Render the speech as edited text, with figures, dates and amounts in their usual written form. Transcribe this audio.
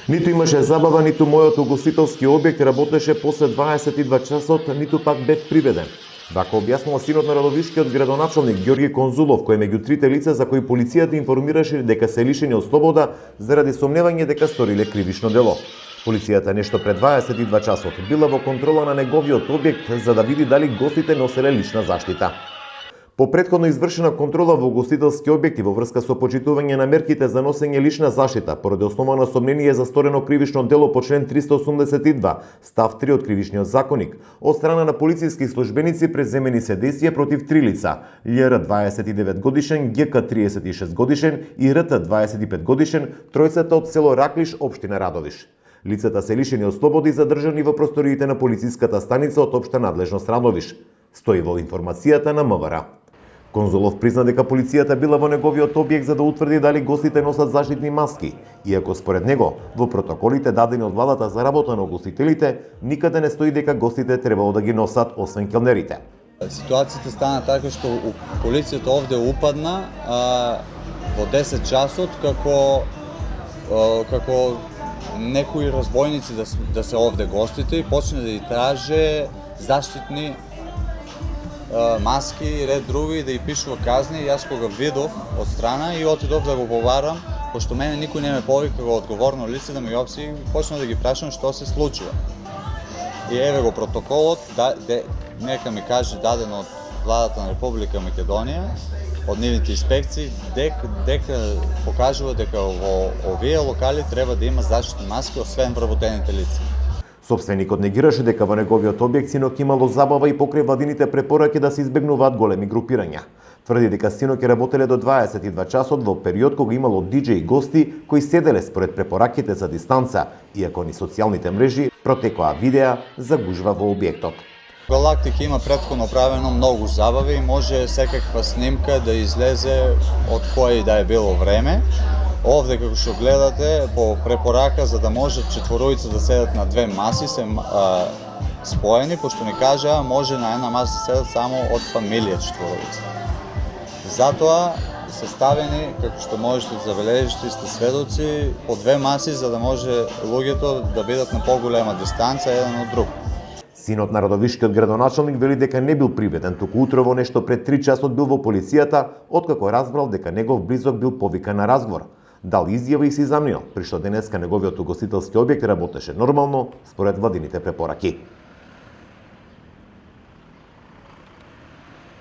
Ниту имаше забава, ниту мојот угостителски објект работеше после 22 часот, ниту пак бев приведен. Вака објаснува синот на Радовишкиот градоначалник Ѓорги Конзулов, кој меѓу трите лица за кои полицијата информираше дека се лишени од слобода заради сомневање дека сториле кривично дело. Полицијата нешто пред 22 часот била во контрола на неговиот објект за да види дали гостите носеле лична заштита. По претходно извршена контрола во угостителски објекти во врска со почитување на мерките за носење лична заштита поради основано сомнение за сторено кривично дело по член 382, став 3 од Кривичниот законник, од страна на полициски службеници преземени се дејствија против три лица: љр 29 годишен, ГК 36 годишен и РТ 25 годишен, тројцата од село Раклиш, општина Радовиш. Лицата се лишени од слобода и задржани во просториите на полициската станица од општа надлежност Радовиш. Стои во информацијата на МВР. Конзулов призна дека полицијата била во неговиот објект за да утврди дали гостите носат заштитни маски, иако според него во протоколите дадени од владата за работа на угостителите никаде не стои дека гостите требало да ги носат освен келнерите. Ситуацијата стана така што полицијата овде упадна во 10 часот како некои разбойници да се овде гостите и почне да ги траже заштитни маски и ред други, да ги пишува казни. И јас кога видов од страна и отидов да го побарам, пошто мене никој не ме повика како одговорно лице да ми обси, и почнав да ги прашам што се случува. И еве го протоколот, нека ми каже даден од владата на Република Македонија, од нивните инспекции, дека покажува дека во овие локали треба да има заштитни маски освен вработените лица. Собственикот негираше дека во неговиот објект синок имало забава и покрај владините препораки да се избегнуваат големи групирања. Тврди дека синок е работеле до 22 часот во период кога имало диџеј гости кои седеле според препораките за дистанца, иако ни социјалните мрежи протекоа видеа за гужва во објектот. Галактика има претходно правено многу забави и може секаква снимка да излезе од кое и да е било време. Овде, како што гледате, по препорака за да може четворујца да седат на две маси се споени, пошто не кажа може на една маса да седат само од фамилија четворујца. Затоа се ставени, како што можете да забележите, сте сведоци, по две маси за да може луѓето да бидат на поголема дистанца еден од друг. Синот на Радовишкиот градоначалник вели дека не бил приведен, туку утрово нешто пред 3 часот бил во полицијата, откако разбрал дека негов близок бил повикан на разговор. Дал изјава и се изамнил, при што денеска неговиот угостителски објект работеше нормално според владините препораки.